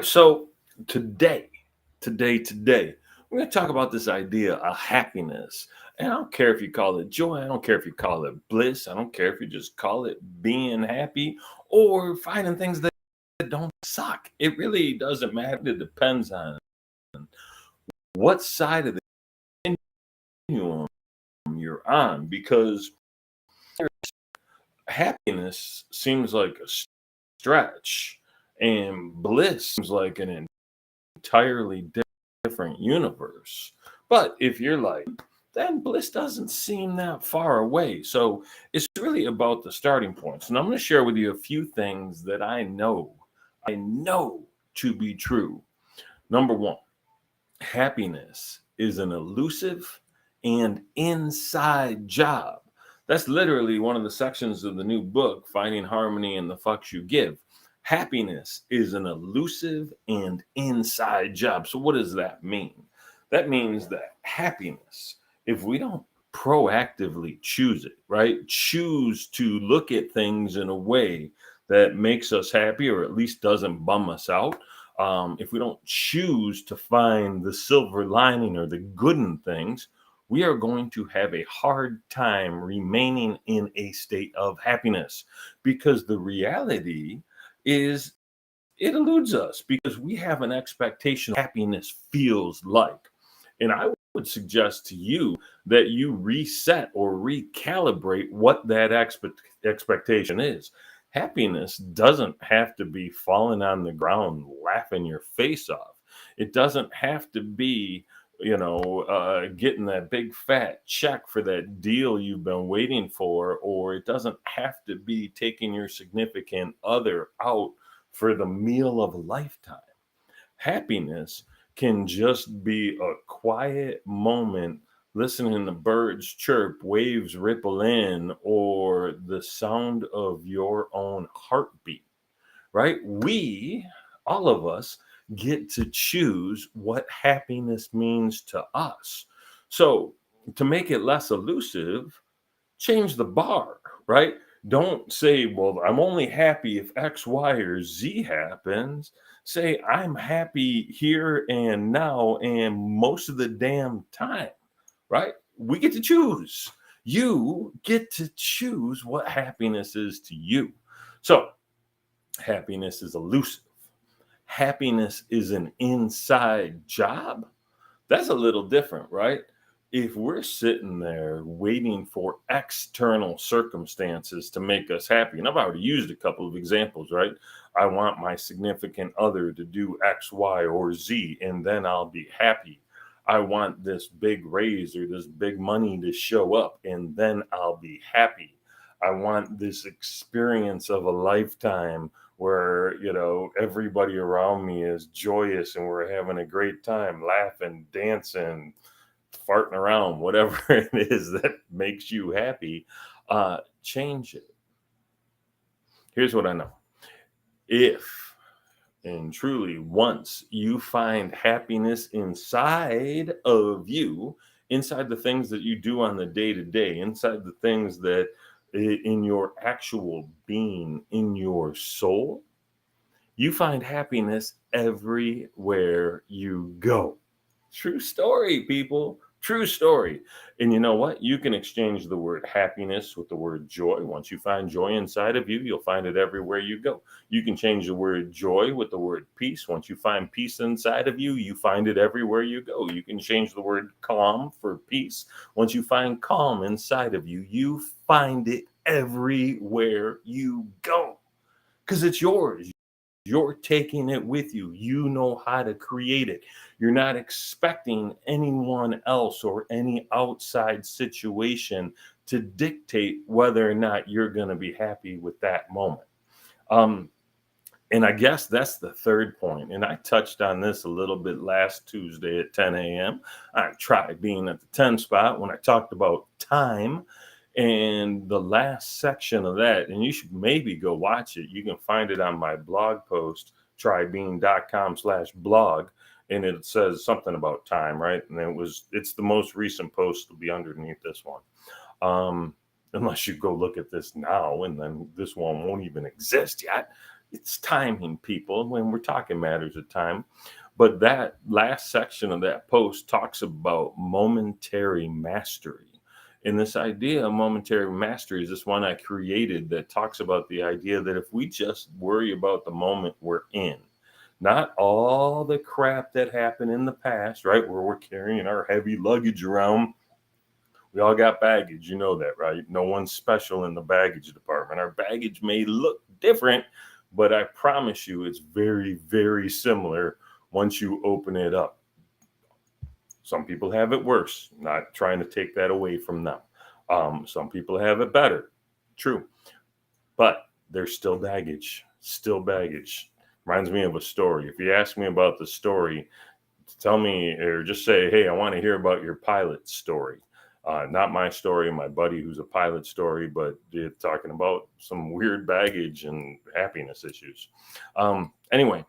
So today, today, we're going to talk about this idea of happiness. And I don't care if you call it joy, I don't care if you call it bliss, I don't care if you just call it being happy or finding things that don't suck. It really doesn't matter. It depends on what side of the continuum you're on because happiness seems like a stretch and bliss seems like an entirely different universe. But if you're like, then bliss doesn't seem that far away. So it's really about the starting points. And I'm going to share with you a few things that I know to be true. Number one, happiness is an elusive and inside job. That's literally one of the sections of the new book, Finding Harmony in the Fucks You Give. Happiness is an elusive and inside job. So, what does that mean? That means that happiness, if we don't proactively choose it, right? Choose to look at things in a way that makes us happy or at least doesn't bum us out, if we don't choose to find the silver lining or the good in things, we are going to have a hard time remaining in a state of happiness because the reality is it eludes us because we have an expectation of happiness feels like. And I would suggest to you that you reset or recalibrate what that expectation is. Happiness doesn't have to be falling on the ground, laughing your face off. It doesn't have to be, getting that big fat check for that deal you've been waiting for, or it doesn't have to be taking your significant other out for the meal of a lifetime. Happiness can just be a quiet moment listening to birds chirp, waves ripple in, or the sound of your own heartbeat, right? All of us, get to choose what happiness means to us. So, to make it less elusive, change the bar, right? Don't say, well, I'm only happy if X, Y, or Z happens. Say, I'm happy here and now and most of the damn time, right? We get to choose. You get to choose what happiness is to you. So, happiness is elusive. Happiness is an inside job. That's a little different, right? If we're sitting there waiting for external circumstances to make us happy, and I've already used a couple of examples, right? I want my significant other to do X, Y, or Z, and then I'll be happy. I want this big raise or this big money to show up, and then I'll be happy. I want this experience of a lifetime where everybody around me is joyous and we're having a great time laughing, dancing, farting around, whatever it is that makes you happy. Change it. Here's what I know. If and truly once you find happiness inside of you, inside the things that you do on the day to day, inside the things that in your actual being, in your soul, you find happiness everywhere you go. True story, people. True story. And you know what? You can exchange the word happiness with the word joy. Once you find joy inside of you, you'll find it everywhere you go. You can change the word joy with the word peace. Once you find peace inside of you, you find it everywhere you go. You can change the word calm for peace. Once you find calm inside of you, you find it everywhere you go because it's yours. You're taking it with you. You know how to create it. You're not expecting anyone else or any outside situation to dictate whether or not you're going to be happy with that moment. Um, and I guess that's the third point. And I touched on this a little bit last Tuesday at 10 a.m. I tried being at the 10 spot when I talked about time and the last section of that. And you should maybe go watch it. You can find it on my blog post, trybean.com/blog. And it says something about time, right? And it's the most recent post will be underneath this one. Unless you go look at this now, and then this one won't even exist yet. It's timing, people, when we're talking matters of time. But that last section of that post talks about momentary mastery. And this idea of momentary mastery is this one I created that talks about the idea that if we just worry about the moment we're in, not all the crap that happened in the past, right? Where we're carrying our heavy luggage around. We all got baggage, you know that, right? No one's special in the baggage department. Our baggage may look different, but I promise you it's very, very similar once you open it up. Some people have it worse, not trying to take that away from them. Some people have it better, true, but there's still baggage, still baggage. Reminds me of a story. If you ask me about the story, tell me or just say, hey, I want to hear about your pilot story. Not my story, my buddy who's a pilot story, but talking about some weird baggage and happiness issues. Anyway,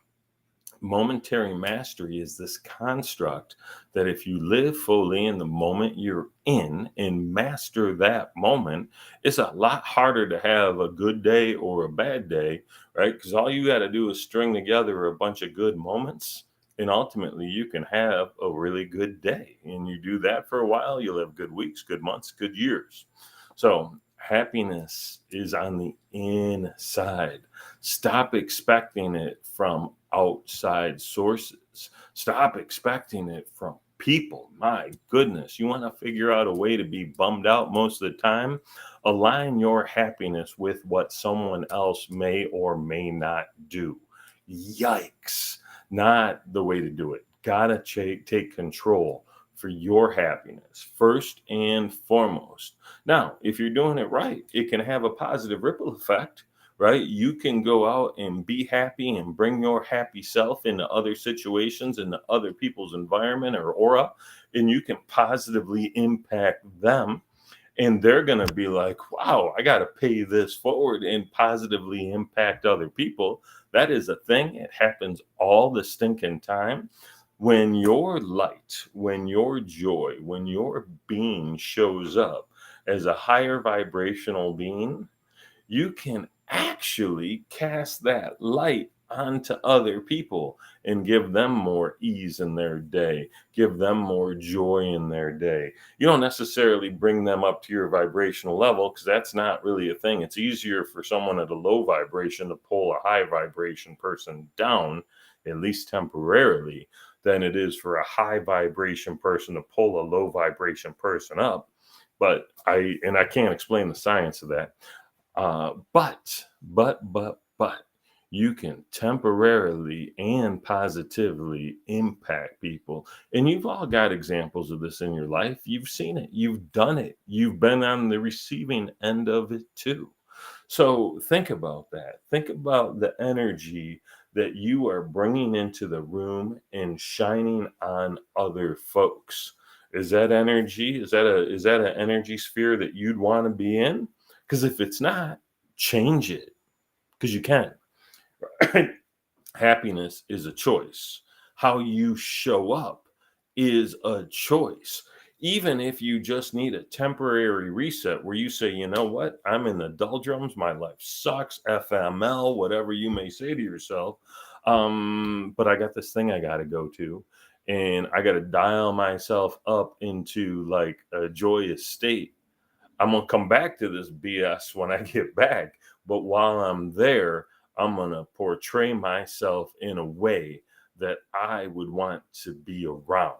momentary mastery is this construct that if you live fully in the moment you're in and master that moment, it's a lot harder to have a good day or a bad day, right? Because all you got to do is string together a bunch of good moments, and ultimately you can have a really good day. And you do that for a while, you'll have good weeks, good months, good years. So happiness is on the inside. Stop expecting it from outside sources. Stop expecting it from people. My goodness, you want to figure out a way to be bummed out most of the time? Align your happiness with what someone else may or may not do. Yikes, not the way to do it. Gotta take control for your happiness first and foremost. Now, if you're doing it right, it can have a positive ripple effect, right? You can go out and be happy and bring your happy self into other situations, into other people's environment or aura, and you can positively impact them. And they're going to be like, wow, I got to pay this forward and positively impact other people. That is a thing. It happens all the stinking time. When your light, when your joy, when your being shows up as a higher vibrational being, you can actually cast that light onto other people and give them more ease in their day, give them more joy in their day. You don't necessarily bring them up to your vibrational level because that's not really a thing. It's easier for someone at a low vibration to pull a high vibration person down, at least temporarily, than it is for a high vibration person to pull a low vibration person up. But I can't explain the science of that. But you can temporarily and positively impact people. And you've all got examples of this in your life. You've seen it, you've done it, you've been on the receiving end of it too. So think about that. Think about the energy that you are bringing into the room and shining on other folks. Is that energy? Is that an energy sphere that you'd want to be in? Because if it's not, change it because you can. Happiness is a choice. How you show up is a choice. Even if you just need a temporary reset where you say, you know what, I'm in the doldrums, my life sucks, FML, whatever you may say to yourself. But I got this thing I got to go to, and I got to dial myself up into like a joyous state. I'm gonna come back to this BS when I get back. But while I'm there, I'm gonna portray myself in a way that I would want to be around.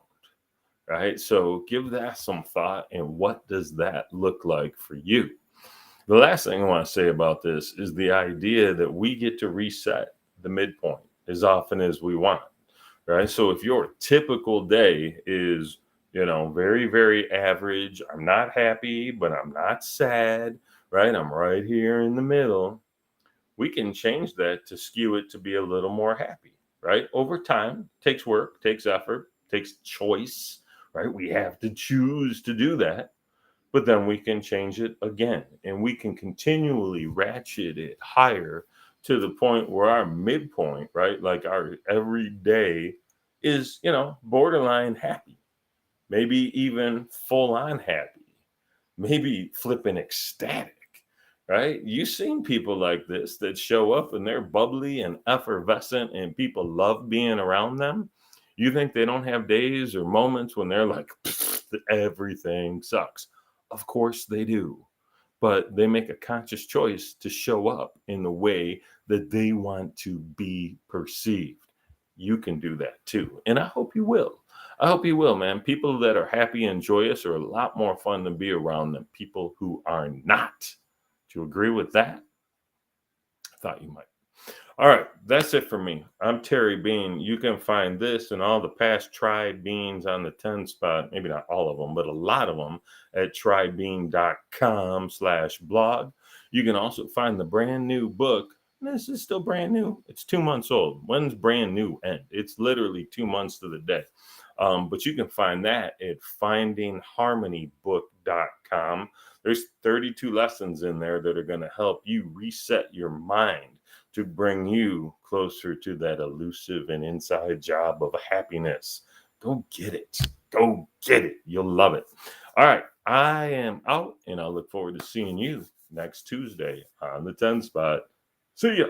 Right. So give that some thought. And what does that look like for you? The last thing I want to say about this is the idea that we get to reset the midpoint as often as we want. Right. So if your typical day is, very, very average, I'm not happy, but I'm not sad, right? I'm right here in the middle. We can change that to skew it to be a little more happy, right? Over time, takes work, takes effort, takes choice, right? We have to choose to do that, but then we can change it again and we can continually ratchet it higher to the point where our midpoint, right? Like our everyday is, borderline happy, maybe even full on happy, maybe flipping ecstatic. right? You've seen people like this that show up and they're bubbly and effervescent and people love being around them. You think they don't have days or moments when they're like, everything sucks? Of course they do. But they make a conscious choice to show up in the way that they want to be perceived. You can do that too. And I hope you will. I hope you will, man. People that are happy and joyous are a lot more fun to be around than people who are not. Do you agree with that? I thought you might. All right, that's it for me. I'm Terry Bean. You can find this and all the past tried beans on the 10 spot, maybe not all of them, but a lot of them at trybean.com/blog. You can also find the brand new book. This is still brand new. It's 2 months old. When's brand new end? It's literally 2 months to the day. But you can find that at findingharmonybook.com. There's 32 lessons in there that are going to help you reset your mind to bring you closer to that elusive and inside job of happiness. Go get it. Go get it. You'll love it. All right. I am out and I look forward to seeing you next Tuesday on the 10 spot. See ya.